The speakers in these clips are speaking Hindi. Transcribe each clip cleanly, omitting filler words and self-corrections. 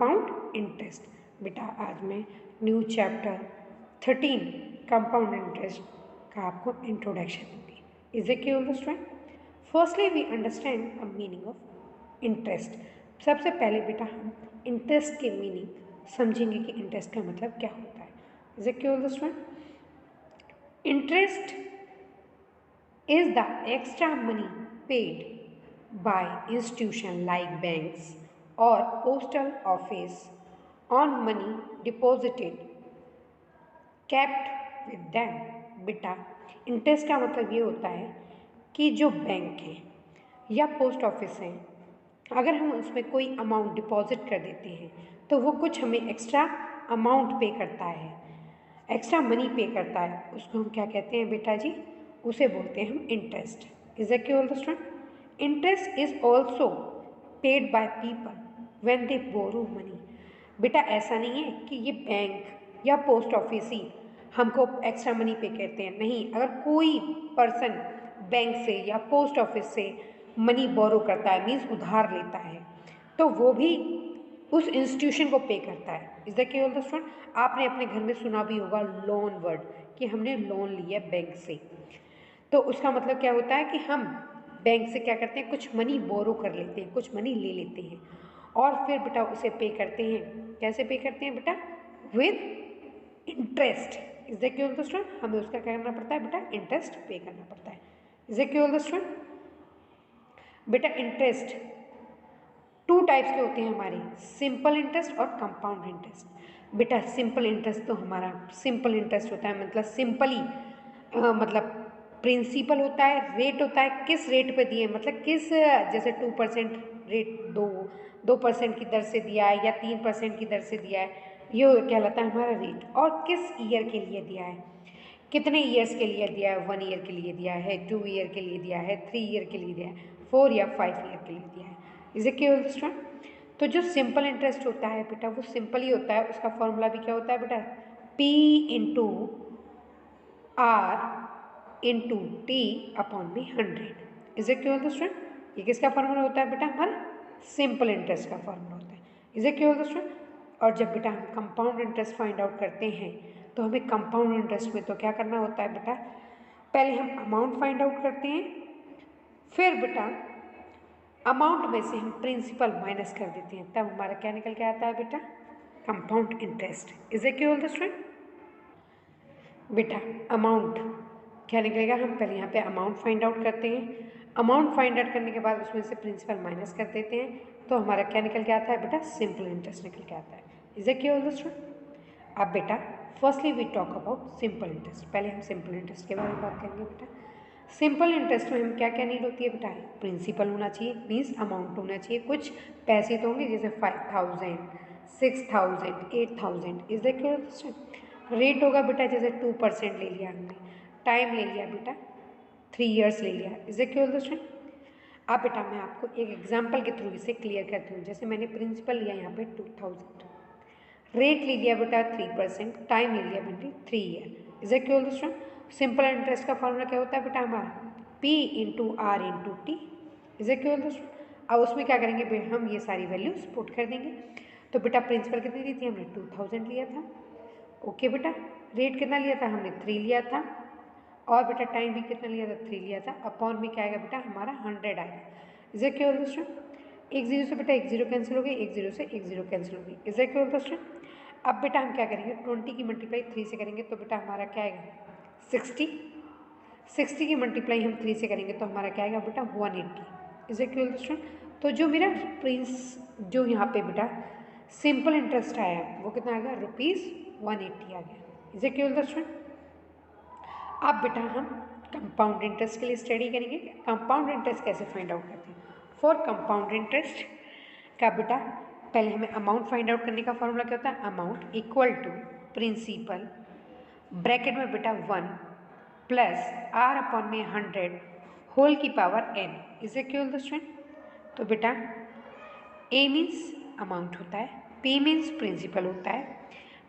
Compound interest. बेटा आज मैं न्यू चैप्टर 13 कंपाउंड इंटरेस्ट का आपको इंट्रोडक्शन दूंगी। Is it clear student? Firstly we understand the meaning of interest. सबसे पहले बेटा हम इंटरेस्ट के मीनिंग समझेंगे कि इंटरेस्ट का मतलब क्या होता है। Is it clear student? Interest is the extra money paid by institution like banks or postal office on money deposited kept with them। बेटा इंटरेस्ट का मतलब ये होता है कि जो बैंक है या पोस्ट ऑफिस है, अगर हम उसमें कोई अमाउंट डिपॉजिट कर देते हैं तो वो कुछ हमें एक्स्ट्रा अमाउंट पे करता है, एक्स्ट्रा मनी पे करता है। उसको हम क्या कहते हैं बेटा जी? उसे बोलते हैं हम interest. Is it clear student? Interest is also paid by people when they borrow money. बेटा ऐसा नहीं है कि ये बैंक या पोस्ट ऑफिस ही हमको एक्स्ट्रा मनी पे करते हैं, नहीं। अगर कोई पर्सन बैंक से या पोस्ट ऑफिस से मनी बोरो करता है, मीन्स उधार लेता है, तो वो भी उस इंस्टीट्यूशन को पे करता है। Is that clear student? आपने अपने घर में सुना भी होगा लोन वर्ड, कि हमने लोन लिया बैंक से, तो उसका मतलब क्या होता है कि हम बैंक से क्या करते हैं, कुछ मनी बोरो कर लेते हैं, कुछ मनी ले लेते हैं और फिर बेटा उसे पे करते हैं। कैसे पे करते हैं बेटा? With interest. Is that clear student? हमें उसका क्या करना पड़ता है बेटा? इंटरेस्ट पे करना पड़ता है। Is that clear student? बेटा इंटरेस्ट टू टाइप्स के होते हैं हमारे, सिंपल इंटरेस्ट और कंपाउंड इंटरेस्ट। बेटा सिंपल इंटरेस्ट तो हमारा सिंपल इंटरेस्ट होता है, मतलब सिंपली मतलब प्रिंसिपल होता है, रेट होता है, किस रेट पे दिए, मतलब किस, जैसे 2% रेट, 2% की दर से दिया है या 3% की दर से दिया है, ये कहलाता है हमारा रेट। और किस ईयर के लिए दिया है, कितने ईयर्स के लिए दिया है, 1 ईयर के लिए दिया है, 2 ईयर के लिए दिया है, 3 ईयर के लिए दिया है, 4 या 5 ईयर के लिए दिया है। Is it clear student? तो जो सिंपल इंटरेस्ट होता है बेटा वो सिंपल ही होता है। उसका फॉर्मूला भी क्या होता है बेटा? P into R into T upon में 100। Is it clear student? ये किसका फॉर्मूला होता है बेटा? हमारा सिंपल इंटरेस्ट का फॉर्मूला होता है। Is it clear student? और जब बेटा हम कंपाउंड इंटरेस्ट फाइंड आउट करते हैं तो हमें कंपाउंड इंटरेस्ट में तो क्या करना होता है बेटा? पहले हम अमाउंट फाइंड आउट करते हैं, फिर बेटा अमाउंट में से हम प्रिंसिपल माइनस कर देते हैं, तब हमारा क्या निकल के आता है बेटा? Compound interest. Is it clear student? बेटा अमाउंट क्या निकलेगा? हम पहले यहाँ पे अमाउंट फाइंड आउट करते हैं, अमाउंट फाइंड आउट करने के बाद उसमें से प्रिंसिपल माइनस कर देते हैं, तो हमारा क्या निकल के आता है बेटा? सिंपल इंटरेस्ट निकल के आता है। Is it clear student? अब बेटा firstly we talk about simple interest. पहले हम सिंपल इंटरेस्ट के बारे में बात करेंगे बेटा। सिंपल इंटरेस्ट में हम क्या क्या नीड होती है बेटा? प्रिंसिपल होना चाहिए, मीन्स अमाउंट होना चाहिए, कुछ पैसे तो होंगे, जैसे 5000, 6000, 8000। Is that clear? रेट होगा बेटा, जैसे 2% ले लिया हमने, टाइम ले लिया बेटा 3 ईयर्स ले लिया। Is that clear? अब बेटा मैं आपको एक एग्जाम्पल के थ्रू इसे क्लियर करती हूँ। जैसे मैंने प्रिंसिपल लिया यहाँ पे 2000, रेट ले लिया बेटा 3%, टाइम ले लिया बेटा 3 year. Is it clear? Simple interest का फॉर्मूला क्या होता है बेटा? हमारा P into R into T. Is it clear? अब उसमें क्या करेंगे बेटा? हम ये सारी वैल्यूज पुट कर देंगे। तो बेटा प्रिंसिपल कितनी दी थी हमने? 2000 लिया था। ओके बेटा, रेट कितना लिया था हमने? 3 लिया था, और बेटा टाइम भी कितना लिया था? 3 लिया था। अपॉन में क्या आएगा बेटा? हमारा 100 आएगा। Is it clear? एक जीरो से बेटा एक जीरो कैंसिल हो गई, एक जीरो से एक जीरो कैंसिल हो गई। Is it clear? अब बेटा हम क्या करेंगे? 20 की मल्टीप्लाई 3 से करेंगे तो बेटा हमारा क्या आएगा? 60। 60 की मल्टीप्लाई हम 3 से करेंगे तो हमारा क्या आएगा बेटा? 180। Is it clear? तो जो मेरा जो यहाँ पे बेटा सिंपल इंटरेस्ट आया वो कितना आएगा? ₹180 आ गया। Is it clear? अब बेटा हम कंपाउंड इंटरेस्ट के लिए स्टडी करेंगे। कंपाउंड इंटरेस्ट कैसे फाइंड आउट करते हैं? फॉर कंपाउंड इंटरेस्ट का बेटा पहले हमें अमाउंट फाइंड आउट करने का फॉर्मूला क्या होता है? Amount equal to principal bracket में बेटा 1 प्लस R अपॉन में 100 होल की power n। Is it clear student? तो बेटा A मीन्स अमाउंट होता है, P मीन्स प्रिंसिपल होता है,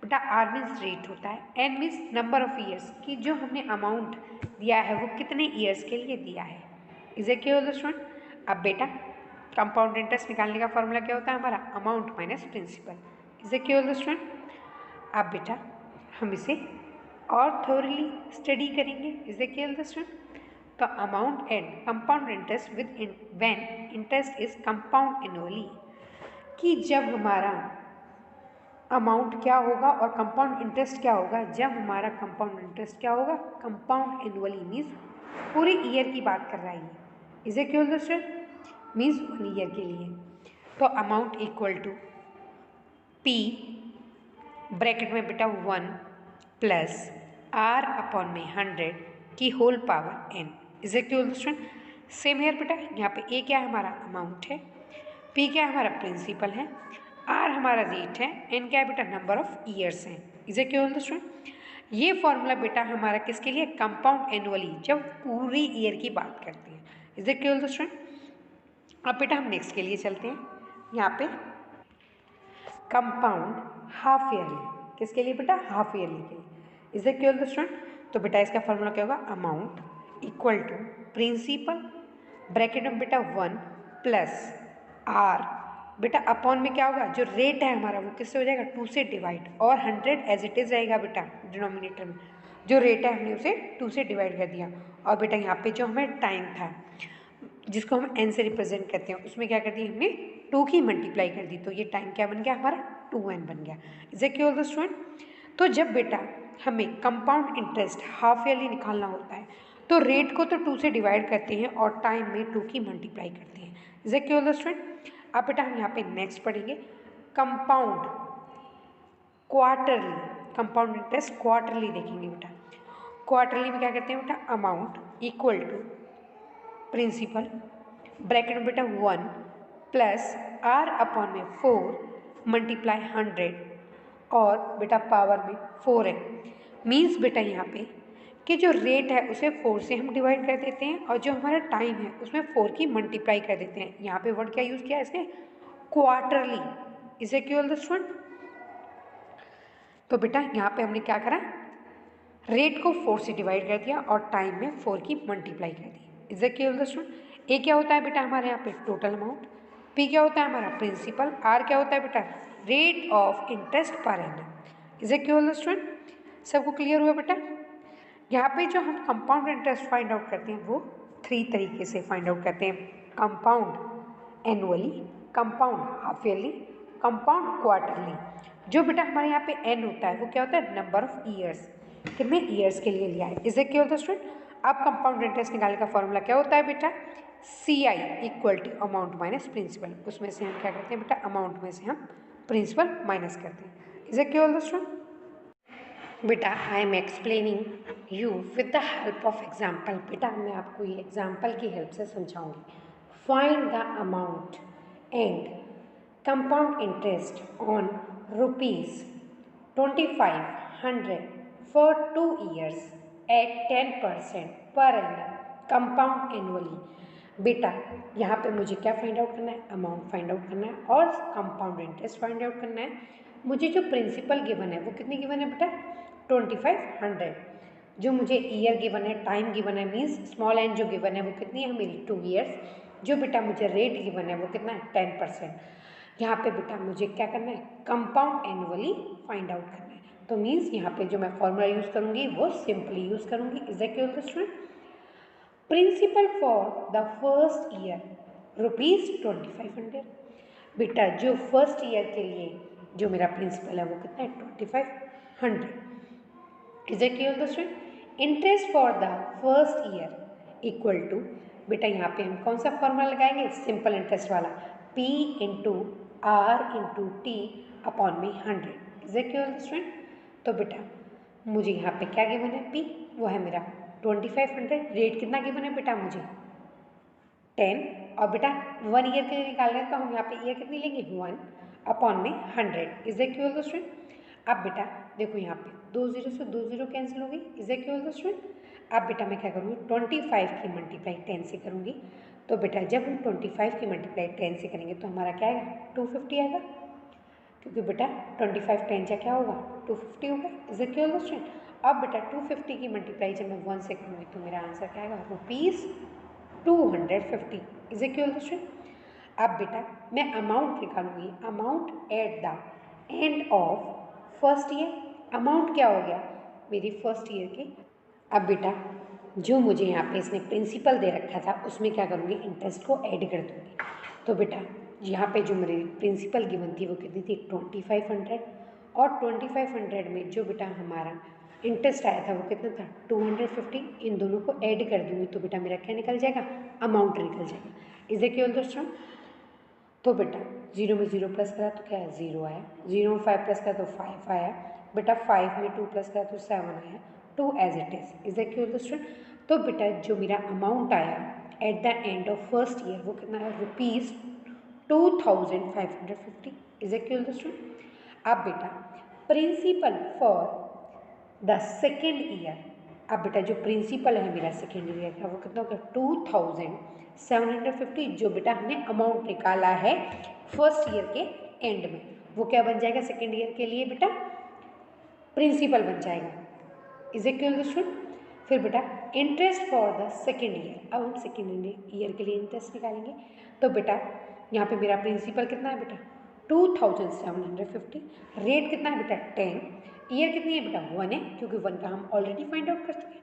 बेटा R मीन्स रेट होता है, N means number of years की जो हमने अमाउंट दिया है वो कितने ईयर्स के लिए दिया है। Is it clear student? अब बेटा कंपाउंड इंटरेस्ट निकालने का फॉर्मूला क्या होता है हमारा, amount minus principal. Is it clear student? अब बेटा हम इसे और थोरली स्टडी करेंगे। Is it clear student? तो amount and compound interest with when interest is compound annually, कि जब हमारा अमाउंट क्या होगा और कंपाउंड इंटरेस्ट क्या होगा, जब हमारा कंपाउंड इंटरेस्ट क्या होगा, कंपाउंड एनुअली मीन्स पूरे ईयर की बात कर रहा है। Is it clear student? Means 1 year के लिए। तो amount equal to P bracket में बेटा 1 प्लस आर अपॉन में 100 की whole power n। Is it clear student? Same here बेटा, यहाँ पे ए क्या है हमारा अमाउंट है, पी क्या है हमारा प्रिंसिपल है, आर हमारा रेट है, एन क्या है बेटा नंबर ऑफ ईयर्स हैं। Is it clear student? ये फॉर्मूला बेटा हमारा किसके लिए, कंपाउंड एनुअली, जब पूरी ईयर की बात करते हैं। Is it clear student? अब बेटा हम नेक्स्ट के लिए चलते हैं। यहाँ पे कंपाउंड हाफ ईयरली, किसके लिए बेटा, हाफ ईयरली के लिए। Is it clear student? तो बेटा इसका फॉर्मूला क्या होगा, amount equal to principal bracket में बेटा 1 प्लस आर बेटा अपॉन में क्या होगा, जो रेट है हमारा वो किससे हो जाएगा, 2 से डिवाइड, और 100 एज इट इज रहेगा बेटा डिनोमिनेटर में, जो रेट है हमने उसे 2 से डिवाइड कर दिया। और बेटा यहाँ पे जो हमें टाइम था जिसको हम n से रिप्रेजेंट करते हैं, उसमें क्या कर दी हमने 2 की मल्टीप्लाई कर दी, तो ये टाइम क्या बन गया हमारा 2n बन गया। Is it clear student? तो जब बेटा हमें कंपाउंड इंटरेस्ट हाफ ईयरली निकालना होता है तो रेट को तो 2 से डिवाइड करते हैं और टाइम में 2 की मल्टीप्लाई करते हैं। Is it clear student? अब बेटा हम यहाँ पे नेक्स्ट पढ़ेंगे compound quarterly, compound interest quarterly देखेंगे बेटा। क्वार्टरली में क्या करते हैं बेटा, amount equal to principal bracket में बेटा 1 प्लस आर अपॉन में 4 मल्टीप्लाई 100 और बेटा पावर में 4 है। मीन्स बेटा यहाँ पे कि जो रेट है उसे 4 से हम डिवाइड कर देते हैं और जो हमारा टाइम है उसमें 4 की मल्टीप्लाई कर देते हैं। यहाँ पे वर्ड क्या यूज़ किया है इसने, quarterly. Is it clear student? तो बेटा यहाँ पे हमने क्या करा, रेट को 4 से डिवाइड कर दिया और टाइम में 4 की मल्टीप्लाई कर दी। Is it clear student? A क्या होता है बेटा हमारे यहाँ पे टोटल अमाउंट, पी क्या होता है हमारा प्रिंसिपल, आर क्या होता है बेटा rate of interest per annum. Is it clear student? सबको क्लियर हुआ बेटा? यहाँ पे जो हम कंपाउंड इंटरेस्ट फाइंड आउट करते हैं वो 3 तरीके से फाइंड आउट करते हैं, compound annually, compound half yearly, compound quarterly. जो बेटा हमारे यहाँ पे एन होता है वो क्या होता है, नंबर ऑफ ईयर्स, कितने ईयर्स के लिए लिया है। Is it clear student? अब कंपाउंड इंटरेस्ट निकालने का फॉर्मूला क्या होता है बेटा, C I equal to amount minus principal. उसमें से हम क्या करते हैं बेटा, अमाउंट में से हम प्रिंसिपल माइनस करते हैं। Is it clear student? बेटा I am explaining you with the help of example. बेटा मैं आपको ये एग्जाम्पल की हेल्प से समझाऊंगी। Find the amount and compound interest on ₹2500 for 2 years at 10% per annum compound annually. बेटा यहाँ पे मुझे क्या फाइंड आउट करना है, अमाउंट फाइंड आउट करना है और कंपाउंड इंटरेस्ट फाइंड आउट करना है। मुझे जो प्रिंसिपल गिवन है वो कितनी गिवन है बेटा, 2500। जो मुझे ईयर गिवन है, टाइम गिवन है, मीन्स स्मॉल एन जो गिवन है वो कितनी है मेरी 2 years। जो बेटा मुझे रेट गिवन है वो कितना है 10%। यहाँ पे बेटा मुझे क्या करना है, कंपाउंड एनुअली फाइंड आउट करना है। तो मीन्स यहाँ पे जो मैं फॉर्मूला यूज़ करूँगी वो सिंपली यूज़ करूँगी। Is it clear student? Principal for the first year ₹2500। बेटा जो फर्स्ट ईयर के लिए जो मेरा प्रिंसिपल है वो कितना है 2500। Is it clear student? Interest for the first year equal to, बेटा यहाँ पे हम कौन सा फॉर्मूला लगाएंगे, सिंपल इंटरेस्ट वाला, P into R into T upon में 100। Is it clear student? तो बेटा मुझे यहाँ पे क्या गिवन है, P वो है मेरा 2500, रेट कितना गिवन है बेटा मुझे 10, और बेटा 1 ईयर के लिए निकाल रहे हैं तो हम यहाँ पे ईयर कितनी लेंगे 1 अपॉन में 100। Is it clear student? अब बेटा देखो यहाँ पे 2 0 से 2 0 कैंसिल हो गई। Is it clear student? अब बेटा मैं क्या करूँगी, 25 की मल्टीप्लाई 10 से करूँगी। तो बेटा जब हम 25 की मल्टीप्लाई 10 से करेंगे तो हमारा क्या आएगा 250 आएगा, क्योंकि बेटा 25 10 से क्या होगा 250 होगा। Is it clear student? अब बेटा 250 की मल्टीप्लाई जब मैं 1 से करूँगी तो मेरा आंसर क्या आएगा ₹250। Is it clear student? अब बेटा मैं अमाउंट निकालूंगी, amount at the end of first year. Amount क्या हो गया मेरी फर्स्ट ईयर की। अब बेटा जो मुझे यहाँ पे इसने प्रिंसिपल दे रखा था उसमें क्या करूँगी, इंटरेस्ट को ऐड कर दूँगी। तो बेटा यहाँ पे जो मेरी प्रिंसिपल गिवन थी वो कितनी थी 2500, और 2500 में जो बेटा हमारा इंटरेस्ट आया था वो कितना था 250। इन दोनों को ऐड कर दूँगी तो बेटा मेरा क्या निकल जाएगा, अमाउंट निकल जाएगा। इज इट क्लियर दोस्तों। तो बेटा 0 में 0 प्लस करा तो क्या है 0 आया, 0 में 5 प्लस करा तो 5 आया, बेटा 5 में 2 प्लस करा तो 7 आया, 2 as it is it clear दोस्तों। तो बेटा जो मेरा अमाउंट आया at the end of first year वो कितना है ₹2550। इज इट क्लियर दोस्तों। अब बेटा principal for the second year, अब बेटा जो प्रिंसिपल है मेरा सेकेंड ईयर का वो कितना होगा 2750, जो बेटा हमने अमाउंट निकाला है फर्स्ट ईयर के एंड में, वो क्या बन जाएगा सेकेंड ईयर के लिए बेटा प्रिंसिपल बन जाएगा। इज इट क्लियर दोस्तों। फिर बेटा interest for the second year, अब हम सेकेंड ईयर के लिए इंटरेस्ट निकालेंगे। तो बेटा यहाँ पे मेरा प्रिंसिपल कितना है बेटा 2750, रेट कितना है बेटा 10, ईयर कितनी है बेटा 1 है क्योंकि 1 का हम ऑलरेडी फाइंड आउट कर चुके हैं,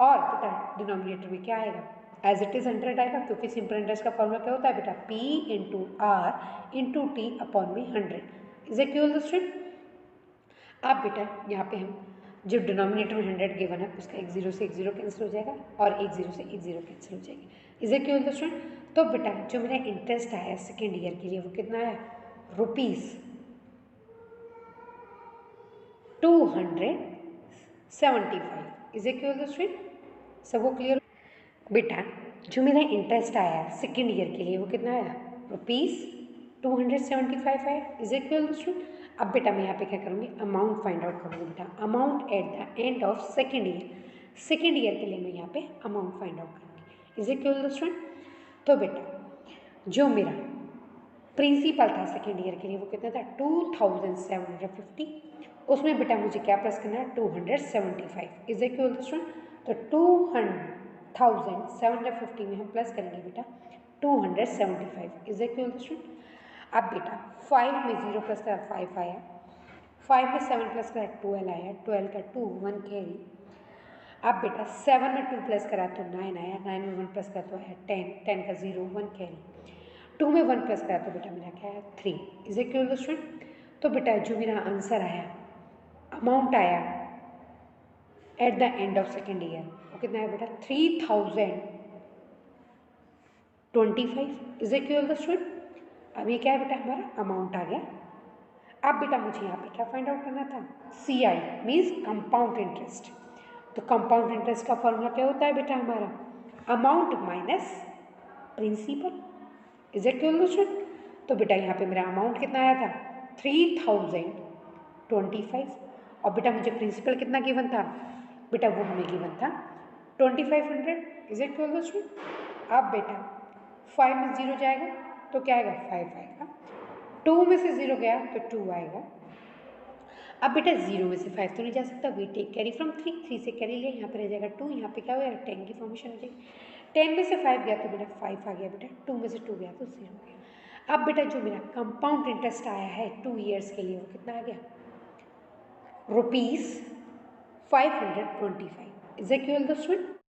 और बेटा डिनोमिनेटर में क्या आएगा एज इट इज 100 आएगा, क्योंकि सिंपल इंटरेस्ट का फॉर्मूला क्या होता है बेटा P into R into T upon में 100। इज इट क्लियर दोस्तों। अब बेटा यहाँ पे हम जो डिनोमिनेटर में 100 गिवन है उसका एक 0 से एक 0 कैंसिल हो जाएगा और एक 0 से एक 0 कैंसिल हो जाएगी। इज इट क्लियर दोस्तों। तो बेटा जो मेरा इंटरेस्ट आया सेकेंड ईयर के लिए वो कितना आया ₹275। इज इट क्लियर दोस्तों, सबको क्लियर। बेटा जो मेरा इंटरेस्ट आया सेकेंड ईयर के लिए वो कितना आया ₹275 आया। इज इट क्लियर दोस्तों। अब बेटा मैं यहाँ पे क्या करूँगी, अमाउंट फाइंड आउट करूँगी बेटा, amount at the end of second year. Second year के लिए मैं यहाँ पे अमाउंट फाइंड आउट करूँगी। इज इट क्लियर दोस्तों। तो बेटा जो मेरा प्रिंसिपल था सेकेंड ईयर के लिए वो कितना था 2750, उसमें बेटा मुझे क्या प्लस करना है 275। इज इट क्लियर दोस्तों। तो 2750 में हम प्लस करेंगे बेटा 275। इज इट क्लियर दोस्तों। अब बेटा 5 में 0 प्लस करा 5 आया, 5 में 7 प्लस करा 12 आया, 12 का 2 1 कैरी। अब बेटा 7 में 2 प्लस करा तो 9 आया, 9 में 1 प्लस करा तो आया 10, 10 का 0 1 कैरी, 2 में 1 प्लस करा तो बेटा मेरा क्या आया 3। इज इट क्लियर दोस्तों। तो बेटा जो मेरा आंसर आया अमाउंट आया at the end of second year वो कितना है बेटा 3025। इज इट क्लियर दोस्तों। अब ये क्या है बेटा हमारा अमाउंट आ गया। अब बेटा मुझे यहाँ पे क्या फाइंड आउट करना था CI मीन्स कंपाउंड इंटरेस्ट। तो कंपाउंड इंटरेस्ट का फॉर्मूला क्या होता है बेटा हमारा amount minus principal. Is it clear दोस्तों। तो बेटा यहाँ पे मेरा अमाउंट कितना आया था 3025, और बेटा मुझे प्रिंसिपल कितना गिवन था बेटा वो हमें गिवन था 2500। इज इट क्लियर दोस्तों। अब बेटा 5 में 0 जाएगा तो क्या आएगा 5 आएगा, 2 में से 0 गया तो 2 आएगा। अब बेटा 0 में से 5 तो नहीं जा सकता, वी टेक कैरी फ्रॉम 3 से कैरी लिया, यहाँ पे रह जाएगा 2, यहाँ पे क्या हो जाएगा 10 की फॉर्मेशन हो जाएगी। 10 में से 5 गया तो बेटा 5 आ गया बेटा, 2 में से 2 गया तो 0 हो गया। अब बेटा जो मेरा कंपाउंड इंटरेस्ट आया है 2 ईयर्स के लिए वो कितना आ गया ₹525। इज इट क्लियर दोस्तों।